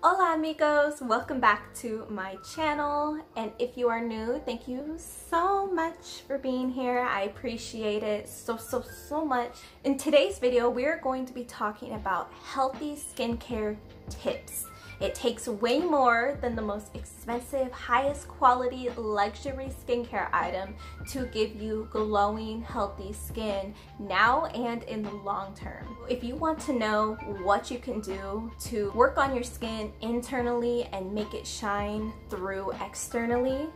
Hola amigos, welcome back to my channel, and if you are new, thank you so much for being here. I appreciate it so much. In today's video, we are going to be talking about healthy skincare tips. It takes way more than the most expensive, highest quality luxury skincare item to give you glowing, healthy skin now and in the long term. If you want to know what you can do to work on your skin internally and make it shine through externally,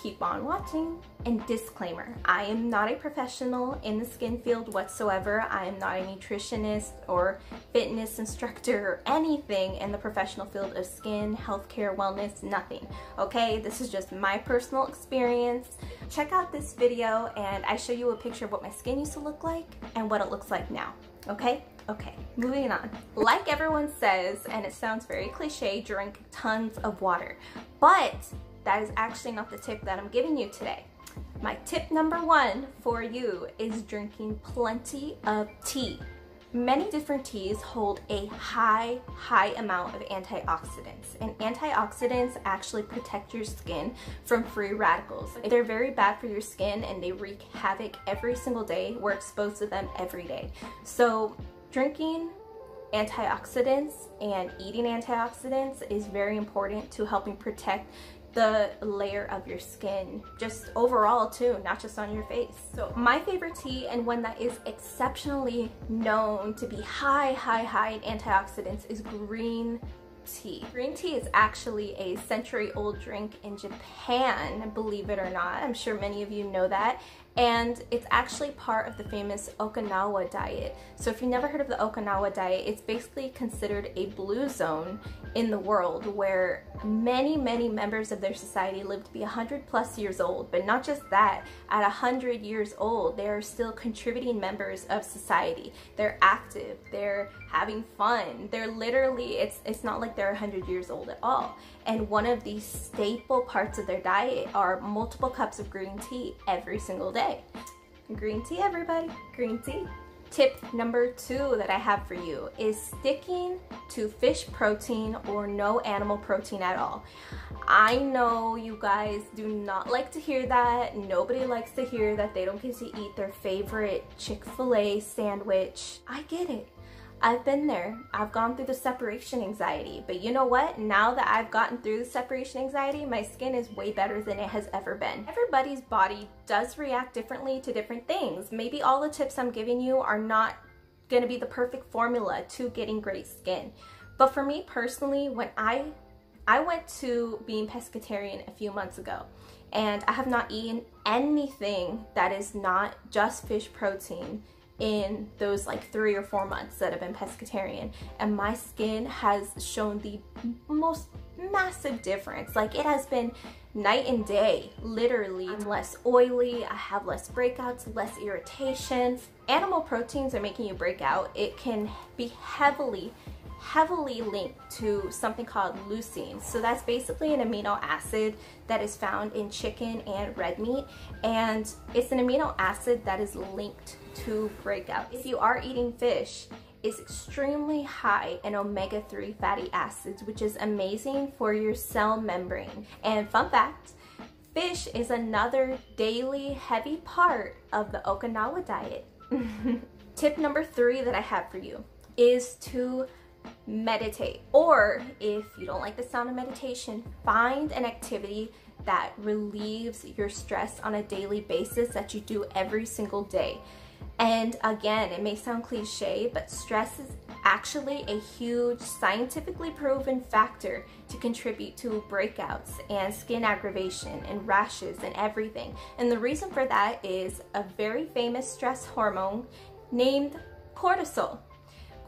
keep on watching. And disclaimer, I am not a professional in the skin field whatsoever. I am not a nutritionist or fitness instructor or anything in the professional field of skin, healthcare, wellness, nothing. Okay, this is just my personal experience. Check out this video and I show you a picture of what my skin used to look like and what it looks like now. Okay, moving on. Like everyone says, and it sounds very cliche, drink tons of water, but that is actually not the tip that I'm giving you today. My tip number one for you is drinking plenty of tea. Many different teas hold a high amount of antioxidants, and antioxidants actually protect your skin from free radicals. They're very bad for your skin and they wreak havoc every single day. We're exposed to them every day. So drinking antioxidants and eating antioxidants is very important to helping protect the layer of your skin, just overall too, not just on your face. So my favorite tea, and one that is exceptionally known to be high in antioxidants, is green tea. Green tea is actually a century-old drink in Japan, believe it or not. I'm sure many of you know that. And it's actually part of the famous Okinawa diet. So if you've never heard of the Okinawa diet, it's basically considered a blue zone in the world where many members of their society live to be 100+ years old. But not just that, at 100 years old, they are still contributing members of society. They're active, they're having fun, they're literally, it's not like they're 100 years old at all. And one of the staple parts of their diet are multiple cups of green tea every single day. Green tea, everybody, green tea. Tip number two that I have for you is sticking to fish protein or no animal protein at all. I know you guys do not like to hear that. Nobody likes to hear that they don't get to eat their favorite Chick-fil-A sandwich. I get it. I've been there. I've gone through the separation anxiety, but you know what? Now that I've gotten through the separation anxiety, my skin is way better than it has ever been. Everybody's body does react differently to different things. Maybe all the tips I'm giving you are not going to be the perfect formula to getting great skin. But for me personally, when I went to being pescatarian a few months ago, and I have not eaten anything that is not just fish protein in those like 3 or 4 months that I've been pescatarian, and my skin has shown the most massive difference. Like, it has been night and day, literally. I'm less oily, I have less breakouts, less irritation. Animal proteins are making you break out. It can be heavily linked to something called leucine. So that's basically an amino acid that is found in chicken and red meat, and it's an amino acid that is linked to breakout. If you are eating fish, it's extremely high in omega-3 fatty acids, which is amazing for your cell membrane. And fun fact, fish is another daily heavy part of the Okinawa diet. Tip number 3 that I have for you is to meditate, or if you don't like the sound of meditation, find an activity that relieves your stress on a daily basis that you do every single day. And again, it may sound cliche, but stress is actually a huge scientifically proven factor to contribute to breakouts and skin aggravation and rashes and everything. And the reason for that is a very famous stress hormone named cortisol.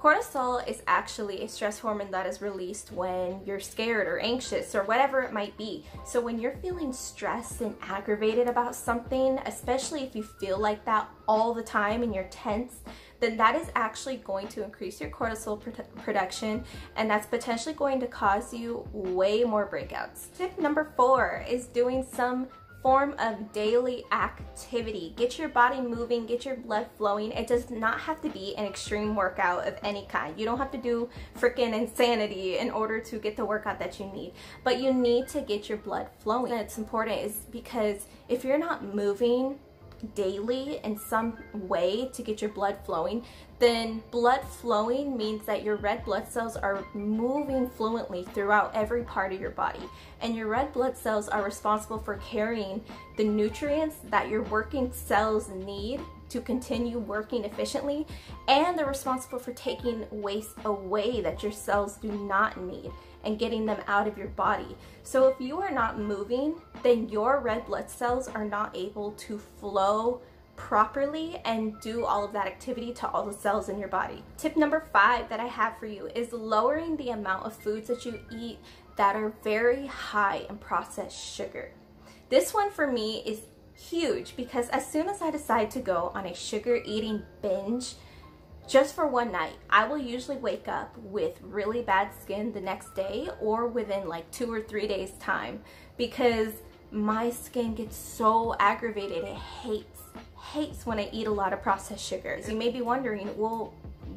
Cortisol is actually a stress hormone that is released when you're scared or anxious or whatever it might be. So when you're feeling stressed and aggravated about something, especially if you feel like that all the time and you're tense, then that is actually going to increase your cortisol production, and that's potentially going to cause you way more breakouts. Tip number 4 is doing some form of daily activity. Get your body moving, get your blood flowing. It does not have to be an extreme workout of any kind. You don't have to do freaking insanity in order to get the workout that you need, but you need to get your blood flowing. And it's important is because if you're not moving daily in some way to get your blood flowing, then blood flowing means that your red blood cells are moving fluently throughout every part of your body, and your red blood cells are responsible for carrying the nutrients that your working cells need to continue working efficiently, and they're responsible for taking waste away that your cells do not need and getting them out of your body. So if you are not moving, then your red blood cells are not able to flow properly and do all of that activity to all the cells in your body. Tip number 5 that I have for you is lowering the amount of foods that you eat that are very high in processed sugar. This one for me is huge because as soon as I decide to go on a sugar eating binge, just for one night, I will usually wake up with really bad skin the next day or within like 2 or 3 days time, because my skin gets so aggravated. It hates when I eat a lot of processed sugar. So you may be wondering, well,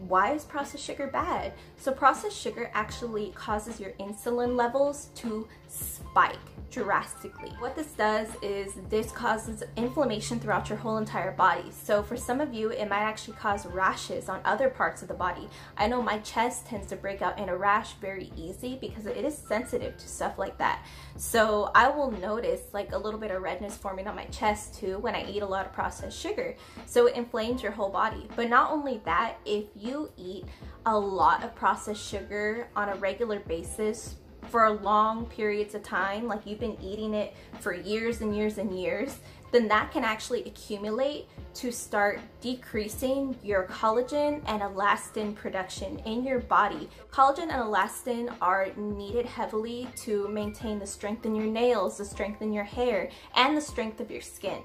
why is processed sugar bad? So processed sugar actually causes your insulin levels to spike drastically. What this does is this causes inflammation throughout your whole entire body. So for some of you, it might actually cause rashes on other parts of the body. I know my chest tends to break out in a rash very easy because it is sensitive to stuff like that. So I will notice like a little bit of redness forming on my chest too when I eat a lot of processed sugar. So it inflames your whole body. But not only that, if you eat a lot of processed sugar on a regular basis for long periods of time, like you've been eating it for years and years and years, then that can actually accumulate to start decreasing your collagen and elastin production in your body. Collagen and elastin are needed heavily to maintain the strength in your nails, the strength in your hair, and the strength of your skin.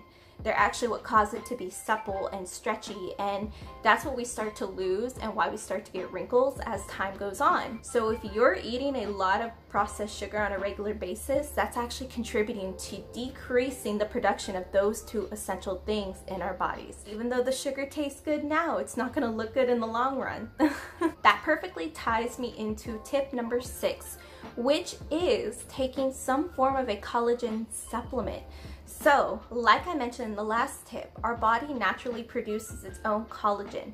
They're actually what cause it to be supple and stretchy, and that's what we start to lose and why we start to get wrinkles as time goes on. So if you're eating a lot of processed sugar on a regular basis, that's actually contributing to decreasing the production of those 2 essential things in our bodies. Even though the sugar tastes good now, it's not gonna look good in the long run. That perfectly ties me into tip number 6, which is taking some form of a collagen supplement. So, like I mentioned in the last tip, our body naturally produces its own collagen,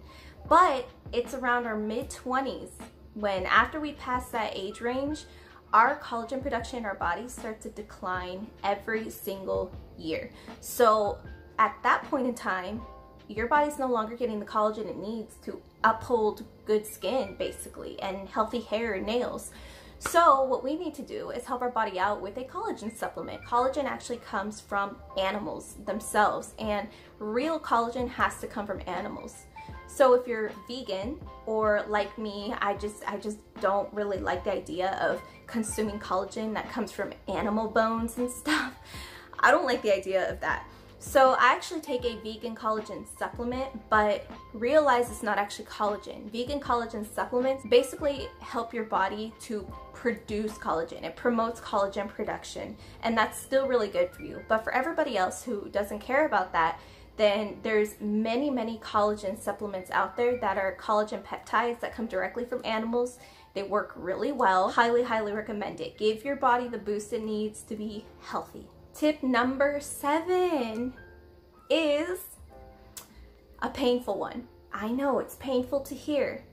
but it's around our mid-20s when, after we pass that age range, our collagen production in our body starts to decline every single year. So at that point in time, your body's no longer getting the collagen it needs to uphold good skin, basically, and healthy hair and nails. So what we need to do is help our body out with a collagen supplement. Collagen actually comes from animals themselves, and real collagen has to come from animals. So if you're vegan, or like me, I just don't really like the idea of consuming collagen that comes from animal bones and stuff. I don't like the idea of that. So I actually take a vegan collagen supplement, but realize it's not actually collagen. Vegan collagen supplements basically help your body to produce collagen. It promotes collagen production, and that's still really good for you. But for everybody else who doesn't care about that, then there's many collagen supplements out there that are collagen peptides that come directly from animals. They work really well. Highly recommend it. Give your body the boost it needs to be healthy. Tip number 7 is a painful one. I know it's painful to hear,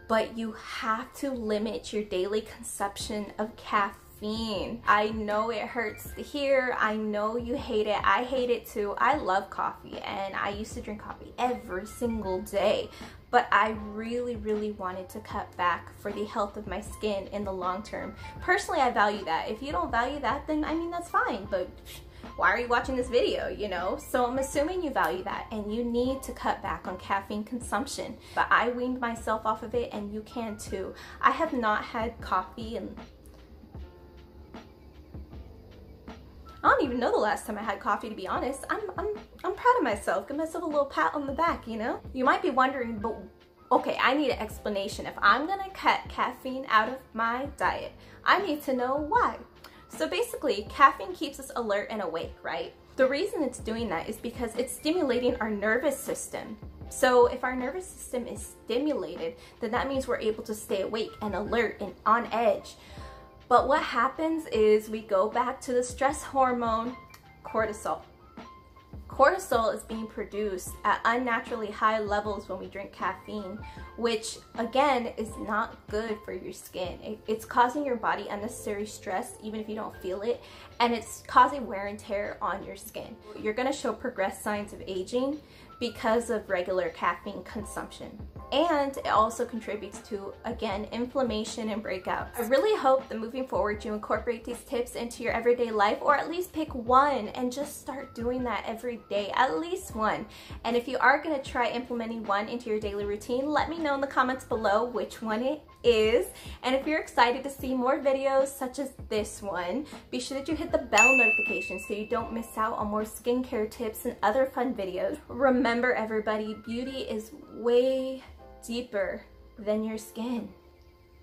but you have to limit your daily consumption of caffeine. I know it hurts to hear. I know you hate it. I hate it too. I love coffee, and I used to drink coffee every single day, but I really wanted to cut back for the health of my skin in the long term. Personally, I value that. If you don't value that, then I mean, that's fine, but why are you watching this video, you know? So I'm assuming you value that, and you need to cut back on caffeine consumption. But I weaned myself off of it, and you can too. I have not had coffee in, I don't even know the last time I had coffee, to be honest. I'm proud of myself. Give myself a little pat on the back, you know? You might be wondering, but okay, I need an explanation. If I'm gonna cut caffeine out of my diet, I need to know why. So basically, caffeine keeps us alert and awake, right? The reason it's doing that is because it's stimulating our nervous system. So if our nervous system is stimulated, then that means we're able to stay awake and alert and on edge. But what happens is we go back to the stress hormone, cortisol. Cortisol is being produced at unnaturally high levels when we drink caffeine, which again is not good for your skin. It's causing your body unnecessary stress even if you don't feel it, and it's causing wear and tear on your skin. You're going to show progressed signs of aging because of regular caffeine consumption. And it also contributes to, again, inflammation and breakouts. I really hope that moving forward you incorporate these tips into your everyday life, or at least pick one and just start doing that every day, at least one. And if you are going to try implementing one into your daily routine, let me know in the comments below which one it is. And if you're excited to see more videos such as this one, be sure that you hit the bell notification so you don't miss out on more skincare tips and other fun videos. Remember everybody, beauty is way deeper than your skin.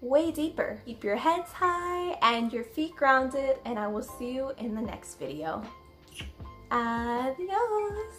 Way deeper. Keep your heads high and your feet grounded, and I will see you in the next video. Adios.